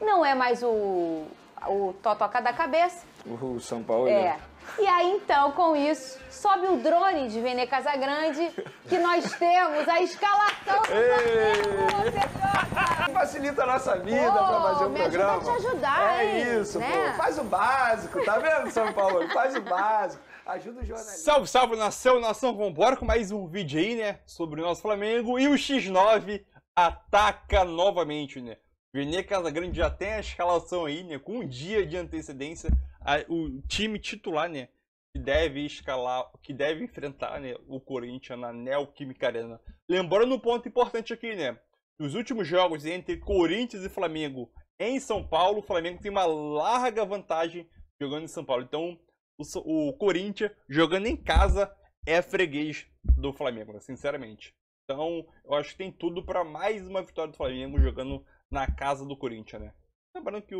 não é mais o Totoca da cabeça. O São Paulo. É. E aí, então, com isso, sobe o drone de Vene Casagrande, que nós temos a escalação do Flamengo. Facilita a nossa vida pra fazer o programa. Me ajuda a te ajudar, É isso, né? pô. Faz o básico, tá vendo, São Paulo? Faz o básico. Ajuda o jornalista. Salve, salve, nação, vambora com mais um vídeo aí, né, sobre o nosso Flamengo. E o X9 ataca novamente, né. Vene Casagrande já tem a escalação aí, né, com um dia de antecedência. O time titular, né, que deve enfrentar, né, o Corinthians na Neoquímica Arena. Lembrando um ponto importante aqui, né, nos últimos jogos entre Corinthians e Flamengo em São Paulo, o Flamengo tem uma larga vantagem jogando em São Paulo. Então, o Corinthians, jogando em casa, é freguês do Flamengo, né, sinceramente. Então, eu acho que tem tudo para mais uma vitória do Flamengo jogando na casa do Corinthians, né. Lembrando que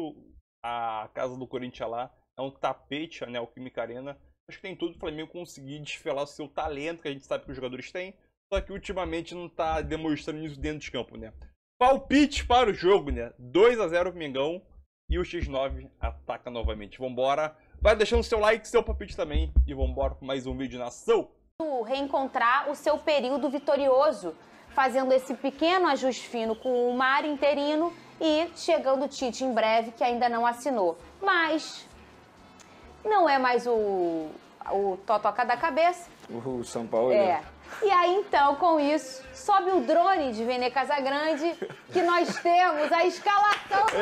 a casa do Corinthians lá é um tapete, a Neoquímica Arena. Acho que tem tudo para o Flamengo conseguir desfilar o seu talento, que a gente sabe que os jogadores têm. Só que ultimamente não está demonstrando isso dentro de campo, né. Palpite para o jogo, né. 2-0 pro Mengão e o X9 ataca novamente. Vambora. Vai deixando seu like, seu palpite também. E vambora com mais um vídeo, nação. Reencontrar o seu período vitorioso, fazendo esse pequeno ajuste fino com o Mário interino e chegando o Tite em breve, que ainda não assinou. Mas não é mais o Totoca da cabeça. O São Paulo. É. E aí, então, com isso, sobe o drone de Vene Casagrande, que nós temos a escalação do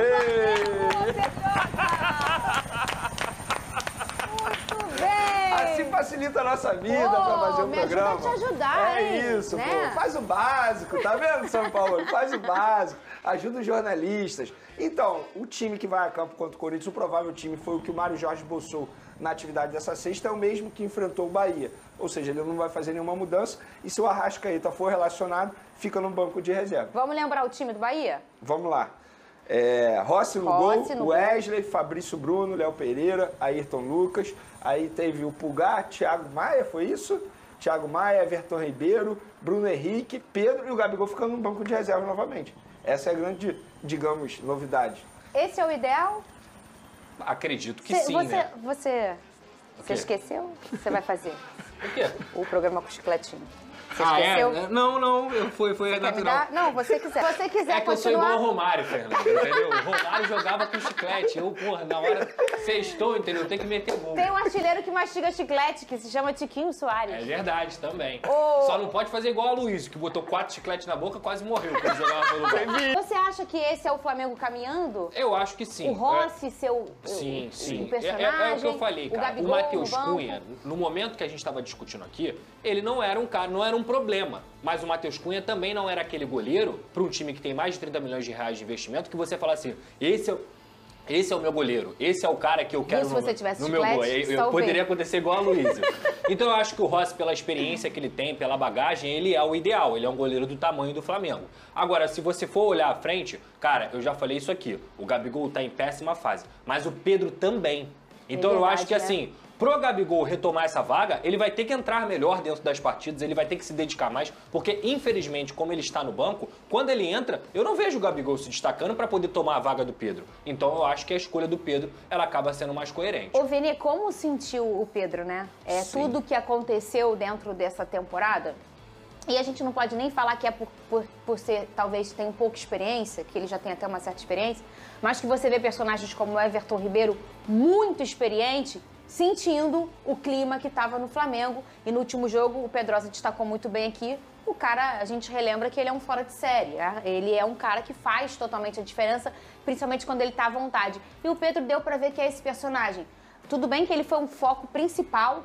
Muito bem! Assim facilita a nossa vida pra fazer o programa. Me ajuda a te ajudar, É isso, né? pô. Faz o básico, tá vendo, São Paulo? Faz o básico. Ajuda os jornalistas. Então, o time que vai a campo contra o Corinthians, o provável time foi o que o Mário Jorge esboçou na atividade dessa sexta, é o mesmo que enfrentou o Bahia. Ou seja, ele não vai fazer nenhuma mudança. E se o Arrascaeta for relacionado, fica no banco de reserva. Vamos lembrar o time do Bahia? Vamos lá. Rossi no gol, Wesley, Fabrício Bruno, Léo Pereira, Ayrton Lucas. Aí teve o Pulgar, Thiago Maia, foi isso? Thiago Maia, Everton Ribeiro, Bruno Henrique, Pedro e o Gabigol ficando no banco de reserva novamente. Essa é a grande, digamos, novidade. Esse é o ideal? Acredito que sim, né? Você esqueceu o que você vai fazer? O quê? O programa com chicletinho. Você esqueceu? Não, foi natural. Não, você quiser. Se você quiser É que eu sou igual ao Romário, Fernando, entendeu? O Romário jogava com chiclete. Eu, porra, na hora sextou, entendeu? Tem que meter gol. Tem um artilheiro que mastiga chiclete, que se chama Tiquinho Soares. É verdade, também. Só não pode fazer igual a Luiz, que botou 4 chicletes na boca e quase morreu quando jogava pelo gol. Você acha que esse é o Flamengo caminhando? Eu acho que sim. O Rossi, Sim. o personagem? É o que eu falei, cara. O Gabigol, Matheus Cunha, no momento que a gente estava discutindo aqui, ele não era um cara, não era um problema. Mas o Matheus Cunha também não era aquele goleiro para um time que tem mais de 30 milhões de reais de investimento que você fala assim, esse é o meu goleiro, esse é o cara que eu quero se você tivesse no meu gol. Poderia acontecer igual a Luísa. Então eu acho que o Rossi, pela experiência que ele tem, pela bagagem, ele é o ideal. Ele é um goleiro do tamanho do Flamengo. Agora, se você for olhar à frente, cara, eu já falei isso aqui, o Gabigol tá em péssima fase, mas o Pedro também. Então eu acho que assim, pro Gabigol retomar essa vaga, ele vai ter que entrar melhor dentro das partidas, ele vai ter que se dedicar mais, porque infelizmente, como ele está no banco, quando ele entra, eu não vejo o Gabigol se destacando para poder tomar a vaga do Pedro. Então eu acho que a escolha do Pedro, ela acaba sendo mais coerente. Ô Vene, como sentiu o Pedro, né? Tudo que aconteceu dentro dessa temporada, e a gente não pode nem falar que é por ser, talvez, tem pouca experiência, que ele já tem até uma certa experiência, mas que você vê personagens como o Everton Ribeiro, muito experiente, sentindo o clima que estava no Flamengo. E no último jogo, o Pedrosa destacou muito bem aqui, o cara, a gente relembra que ele é um fora de série, né? Ele é um cara que faz totalmente a diferença, principalmente quando ele está à vontade. E o Pedro deu para ver que é esse personagem. Tudo bem que ele foi um foco principal,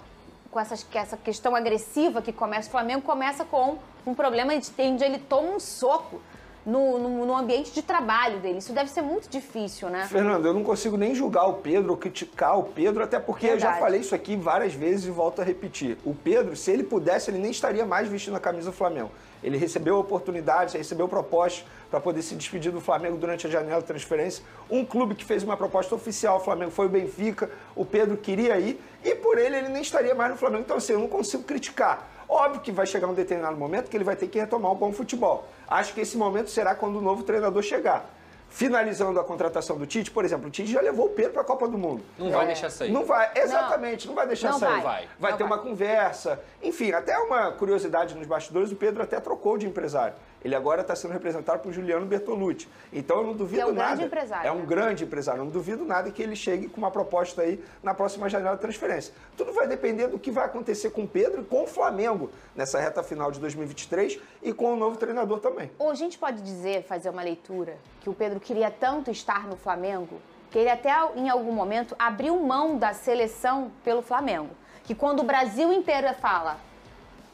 com essa questão agressiva que começa o Flamengo, começa com um problema onde ele toma um soco no ambiente de trabalho dele. Isso deve ser muito difícil, né? Fernando, eu não consigo nem julgar o Pedro ou criticar o Pedro, até porque eu já falei isso aqui várias vezes e volto a repetir. O Pedro, se ele pudesse, ele nem estaria mais vestindo a camisa do Flamengo. Ele recebeu oportunidades, recebeu propostas para poder se despedir do Flamengo durante a janela de transferência. Um clube que fez uma proposta oficial ao Flamengo foi o Benfica. O Pedro queria ir e por ele nem estaria mais no Flamengo. Então assim, eu não consigo criticar. Óbvio que vai chegar um determinado momento que ele vai ter que retomar o bom futebol. Acho que esse momento será quando o novo treinador chegar. finalizando a contratação do Tite, por exemplo, o Tite já levou o Pedro para a Copa do Mundo. Não vai deixar sair. Não vai, exatamente, não vai deixar sair. Vai ter uma conversa. Enfim, até uma curiosidade nos bastidores, o Pedro até trocou de empresário. Ele agora está sendo representado por Juliano Bertolucci. Então eu não duvido nada. É um grande empresário. É um grande empresário. Eu não duvido nada que ele chegue com uma proposta aí na próxima janela de transferência. Tudo vai depender do que vai acontecer com o Pedro e com o Flamengo nessa reta final de 2023 e com o novo treinador também. Ou a gente pode dizer, fazer uma leitura, que o Pedro queria tanto estar no Flamengo, que ele até em algum momento abriu mão da seleção pelo Flamengo. Que quando o Brasil inteiro fala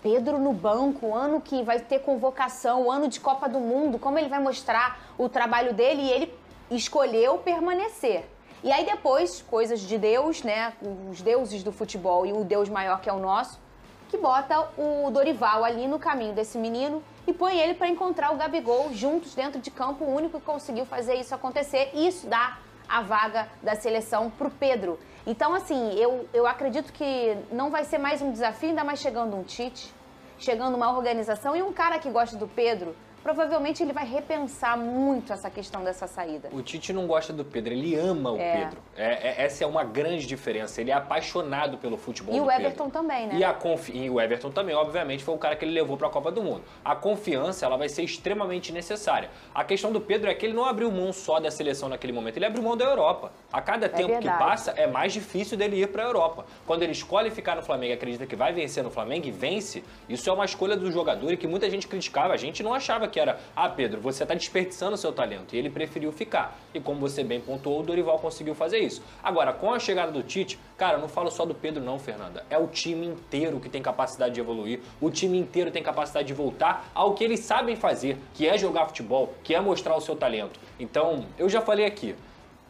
Pedro no banco, ano que vai ter convocação, ano de Copa do Mundo, como ele vai mostrar o trabalho dele, e ele escolheu permanecer. E aí depois, coisas de Deus, né, os deuses do futebol e o Deus maior que é o nosso, que bota o Dorival ali no caminho desse menino e põe ele para encontrar o Gabigol juntos dentro de campo, o único que conseguiu fazer isso acontecer, e isso dá a vaga da seleção pro Pedro. Então, assim, eu acredito que não vai ser mais um desafio, ainda mais chegando um Tite, chegando uma organização e um cara que gosta do Pedro, provavelmente ele vai repensar muito essa questão dessa saída. O Tite não gosta do Pedro, ele ama o Pedro. Essa é uma grande diferença. Ele é apaixonado pelo futebol do Pedro. E o Everton também, né? E o Everton também, obviamente, foi o cara que ele levou para a Copa do Mundo. A confiança, ela vai ser extremamente necessária. A questão do Pedro é que ele não abriu mão só da seleção naquele momento, ele abriu mão da Europa. A cada tempo que passa, é mais difícil dele ir para a Europa. Quando ele escolhe ficar no Flamengo e acredita que vai vencer no Flamengo e vence, isso é uma escolha do jogador e que muita gente criticava. A gente não achava que era, Pedro, você está desperdiçando o seu talento. E ele preferiu ficar. E como você bem pontuou, o Dorival conseguiu fazer isso. Agora, com a chegada do Tite, cara, eu não falo só do Pedro não, Fernanda. É o time inteiro que tem capacidade de evoluir. O time inteiro tem capacidade de voltar ao que eles sabem fazer, que é jogar futebol, que é mostrar o seu talento. Então, eu já falei aqui,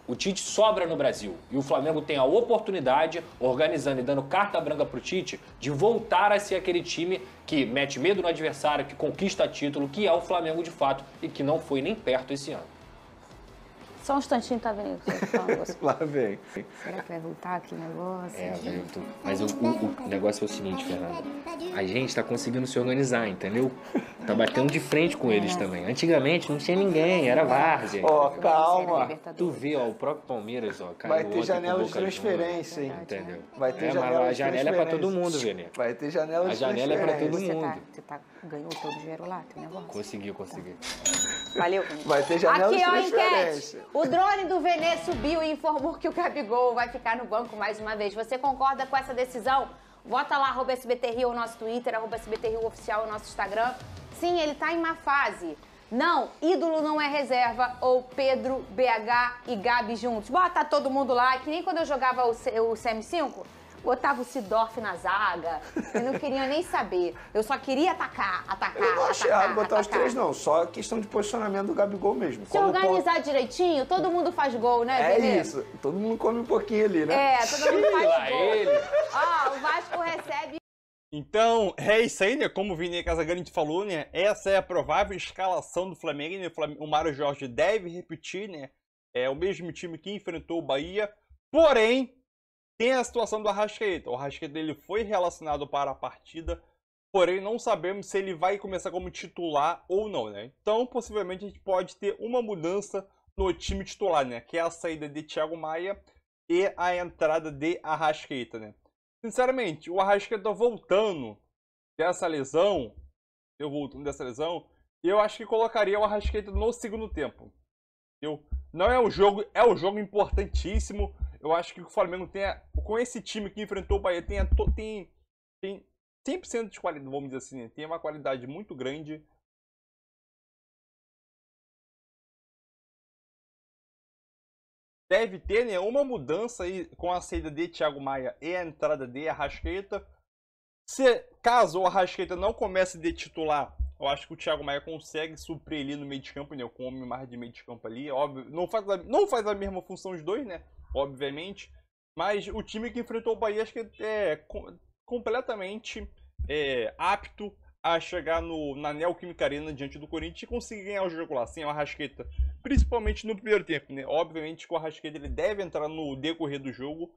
o Tite sobra no Brasil e o Flamengo tem a oportunidade, organizando e dando carta branca pro Tite, de voltar a ser aquele time que mete medo no adversário, que conquista título, que é o Flamengo de fato e que não foi nem perto esse ano. Só um instantinho, tá vendo? Lá vem. Será que vai voltar aquele negócio? Mas o negócio é o seguinte, Fernanda. A gente tá conseguindo se organizar, entendeu? Tá batendo de frente com eles também. Antigamente não tinha ninguém, era várzea. Ó, calma. Tu vê, ó, o próprio Palmeiras, ó, caiu. Vai ter janela de transferência, hein? Entendeu? Vai ter a janela é pra todo mundo, Vene. Vai ter janela de transferência. A janela é pra todo mundo. Você ganhou todo o dinheiro lá, teu negócio? Consegui. Valeu. Vai ter janela de transferência. Enquete. O drone do Vene subiu e informou que o Gabigol vai ficar no banco mais uma vez. Você concorda com essa decisão? Vota lá, @SBTRio, o nosso Twitter, @SBTRio Oficial, o nosso Instagram. Sim, ele tá em má fase. Não, ídolo não é reserva, ou Pedro, BH e Gabi juntos. Bota todo mundo lá, que nem quando eu jogava o CM5, botava o Sidorf na zaga, eu não queria nem saber. Eu só queria atacar. Eu não achei errado botar os três, não. Só questão de posicionamento do Gabigol mesmo. Se organizar direitinho, todo mundo faz gol, né, Vene? É isso. Todo mundo come um pouquinho ali, né? Todo mundo faz gol. O Vasco recebe... Então, é isso aí, né? Como o Vini Casagrande falou, né? Essa é a provável escalação do Flamengo, né? O Mário Jorge deve repetir, né? É o mesmo time que enfrentou o Bahia. Porém, tem a situação do Arrascaeta. O Arrascaeta ele foi relacionado para a partida, porém não sabemos se ele vai começar como titular ou não, né? Então, possivelmente, a gente pode ter uma mudança no time titular, né? Que é a saída de Thiago Maia e a entrada de Arrascaeta, né? Sinceramente, o Arrascaeta voltando dessa lesão, eu acho que colocaria o Arrascaeta no segundo tempo. Não é um jogo importantíssimo. Eu acho que o Flamengo com esse time que enfrentou o Bahia, tem 100% de qualidade, vamos dizer assim, né? Tem uma qualidade muito grande. Deve ter, né, uma mudança aí com a saída de Thiago Maia e a entrada de Arrascaeta. Caso o Arrascaeta não comece de titular, eu acho que o Thiago Maia consegue suprir ali no meio de campo, né, com o homem mais de meio de campo ali. Óbvio, não faz a mesma função os dois, né, obviamente. Mas o time que enfrentou o Bahia acho que é completamente apto a chegar na Neoquímica Arena diante do Corinthians e conseguir ganhar o jogo lá, sem o Arrascaeta, principalmente no primeiro tempo, né? Obviamente que o Arrascaeta ele deve entrar no decorrer do jogo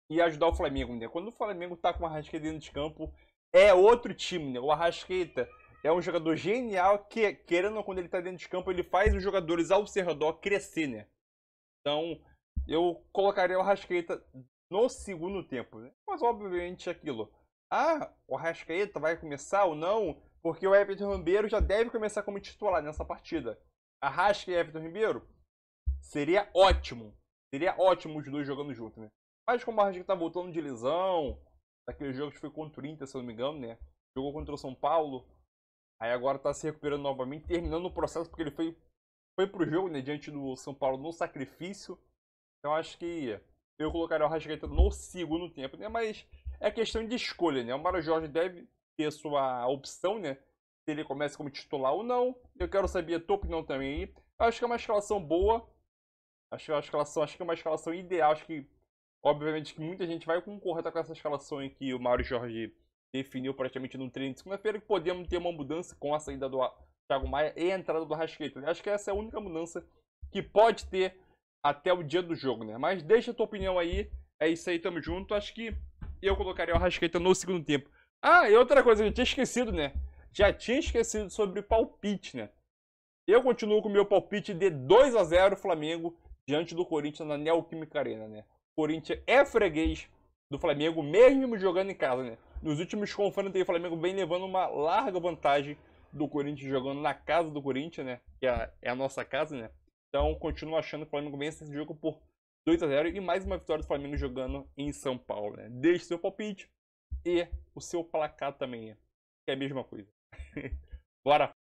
e ajudar o Flamengo, né? Quando o Flamengo tá com o Arrascaeta dentro de campo, é outro time, né? O Arrascaeta, é um jogador genial que, querendo, quando ele tá dentro de campo, ele faz os jogadores ao seu redor crescer, né? Então, eu colocaria o Arrascaeta no segundo tempo, né? Mas, obviamente, aquilo. Ah, o Arrascaeta vai começar ou não? Porque o Everton Ribeiro já deve começar como titular nessa partida. Arrasca e Everton Ribeiro? Seria ótimo. Seria ótimo os dois jogando juntos, né? Mas como o Arrascaeta tá voltando de lesão, daquele jogo que foi contra o Inter, se eu não me engano, né? Jogou contra o São Paulo. Aí agora tá se recuperando novamente, terminando o processo, porque ele foi pro jogo, né? Diante do São Paulo no sacrifício. Então acho que eu colocaria o Arrascaeta no segundo tempo, né? Mas é questão de escolha, né? O Mário Jorge deve ter sua opção, né? Se ele começa como titular ou não. Eu quero saber a tua opinião também aí. Eu acho que é uma escalação boa. Acho que é uma escalação ideal. Acho que, obviamente, que muita gente vai concordar com essa escalação aí que o Mário Jorge definiu praticamente no treino de segunda-feira, que podemos ter uma mudança com a saída do Thiago Maia e a entrada do Arrascaeta. Acho que essa é a única mudança que pode ter até o dia do jogo, né? Mas deixa a tua opinião aí. É isso aí, tamo junto. Acho que eu colocaria o Arrascaeta no segundo tempo. Ah, e outra coisa que eu tinha esquecido, né? Já tinha esquecido sobre palpite, né? Eu continuo com o meu palpite de 2-0 Flamengo diante do Corinthians na Neoquímica Arena, né? O Corinthians é freguês do Flamengo, mesmo jogando em casa, né? Nos últimos confrontos aí, o Flamengo vem levando uma larga vantagem do Corinthians jogando na casa do Corinthians, né? Que é a nossa casa, né? Então, continuo achando que o Flamengo vence esse jogo por 2-0 e mais uma vitória do Flamengo jogando em São Paulo, né? Deixe seu palpite e o seu placar também, que é a mesma coisa. Bora!